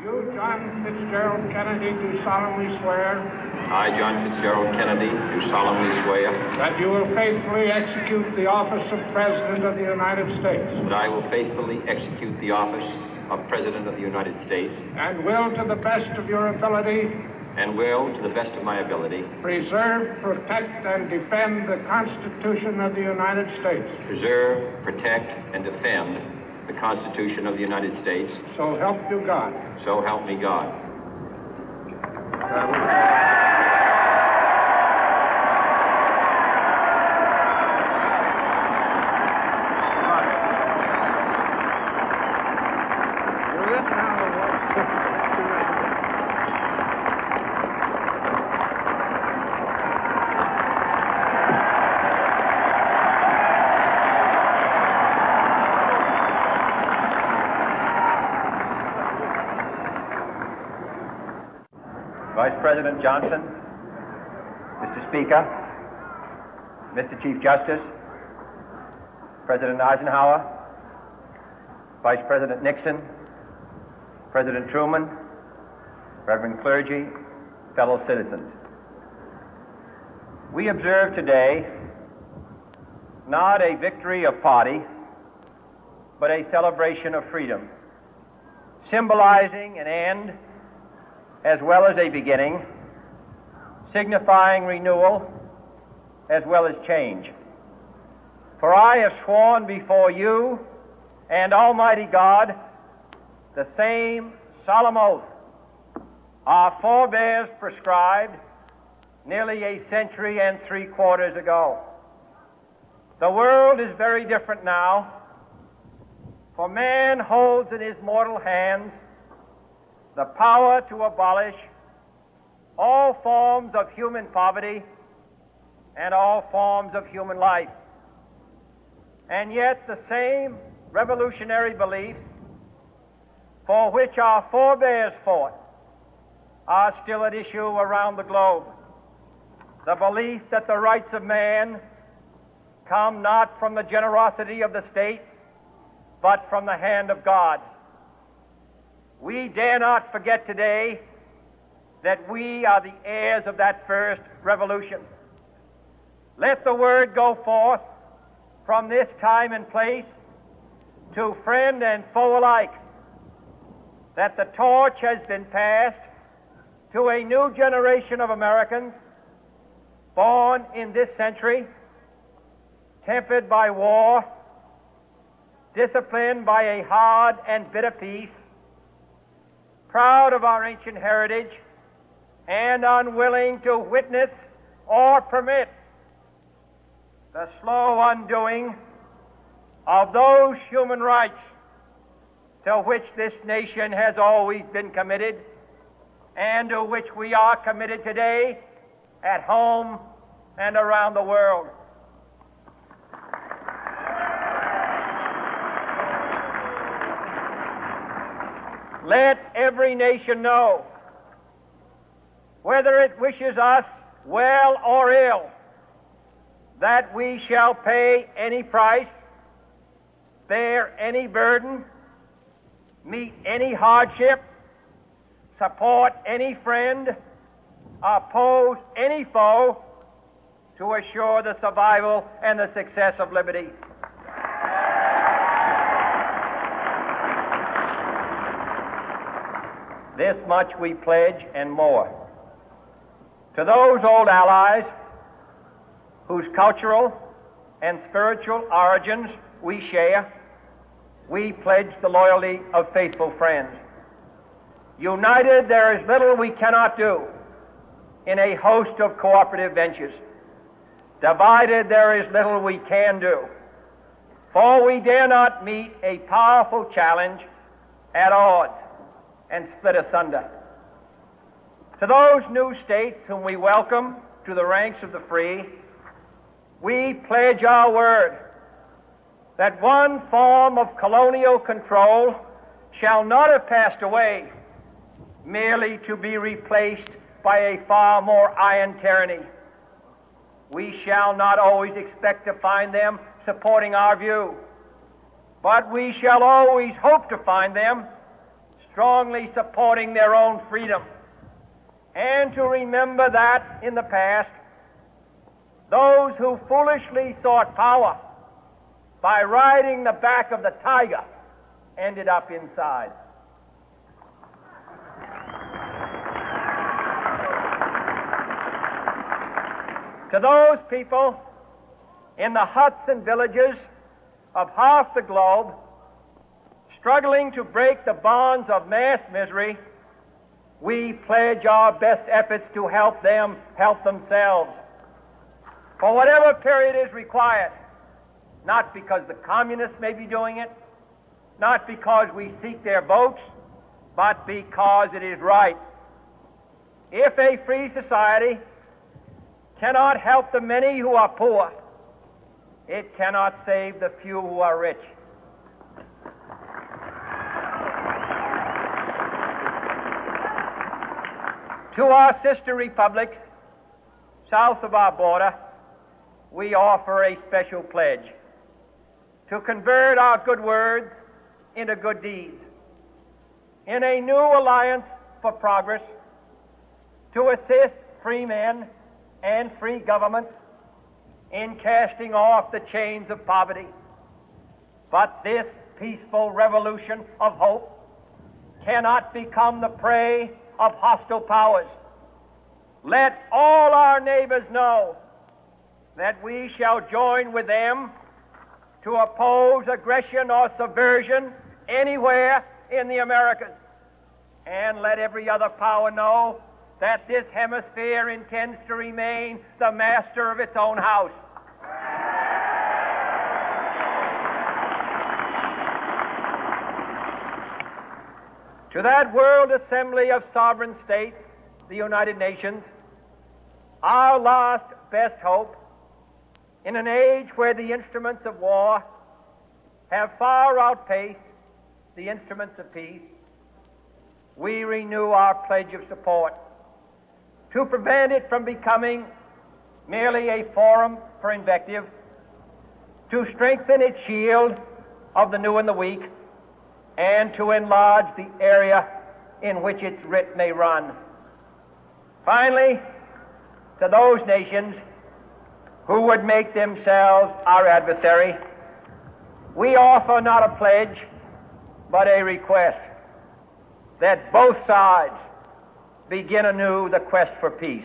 You, John Fitzgerald Kennedy, do solemnly swear. I, John Fitzgerald Kennedy, do solemnly swear. That you will faithfully execute the office of President of the United States. That I will faithfully execute the office of President of the United States. And will, to the best of your ability. And will, to the best of my ability. Preserve, protect, and defend the Constitution of the United States. Preserve, protect, and defend the Constitution of the United States. So help you God. So help me God. Vice President Johnson, Mr. Speaker, Mr. Chief Justice, President Eisenhower, Vice President Nixon, President Truman, Reverend clergy, fellow citizens. We observe today not a victory of party, but a celebration of freedom, symbolizing an end as well as a beginning, signifying renewal as well as change. For I have sworn before you and Almighty God the same solemn oath our forebears prescribed nearly a century and 3/4 ago. The world is very different now, for man holds in his mortal hands the power to abolish all forms of human poverty and all forms of human life. And yet the same revolutionary beliefs for which our forebears fought are still at issue around the globe. The belief that the rights of man come not from the generosity of the state, but from the hand of God. We dare not forget today that we are the heirs of that first revolution. Let the word go forth from this time and place to friend and foe alike that the torch has been passed to a new generation of Americans born in this century, tempered by war, disciplined by a hard and bitter peace, proud of our ancient heritage, and unwilling to witness or permit the slow undoing of those human rights to which this nation has always been committed and to which we are committed today at home and around the world. Let every nation know, whether it wishes us well or ill, that we shall pay any price, bear any burden, meet any hardship, support any friend, oppose any foe to assure the survival and the success of liberty. This much we pledge and more. To those old allies whose cultural and spiritual origins we share, we pledge the loyalty of faithful friends. United, there is little we cannot do in a host of cooperative ventures. Divided, there is little we can do, for we dare not meet a powerful challenge at odds and split asunder. To those new states whom we welcome to the ranks of the free, we pledge our word that one form of colonial control shall not have passed away merely to be replaced by a far more iron tyranny. We shall not always expect to find them supporting our view, but we shall always hope to find them strongly supporting their own freedom, and to remember that in the past, those who foolishly sought power by riding the back of the tiger ended up inside. To those people in the huts and villages of half the globe struggling to break the bonds of mass misery, we pledge our best efforts to help them help themselves for whatever period is required, not because the communists may be doing it, not because we seek their votes, but because it is right. If a free society cannot help the many who are poor, it cannot save the few who are rich. To our sister republics south of our border, we offer a special pledge to convert our good words into good deeds, in a new alliance for progress, to assist free men and free governments in casting off the chains of poverty. But this peaceful revolution of hope cannot become the prey of hostile powers. Let all our neighbors know that we shall join with them to oppose aggression or subversion anywhere in the Americas. And let every other power know that this hemisphere intends to remain the master of its own house. To that World Assembly of Sovereign States, the United Nations, our last best hope, in an age where the instruments of war have far outpaced the instruments of peace, we renew our pledge of support to prevent it from becoming merely a forum for invective, to strengthen its shield of the new and the weak, and to enlarge the area in which its writ may run. Finally, to those nations who would make themselves our adversary, we offer not a pledge, but a request that both sides begin anew the quest for peace.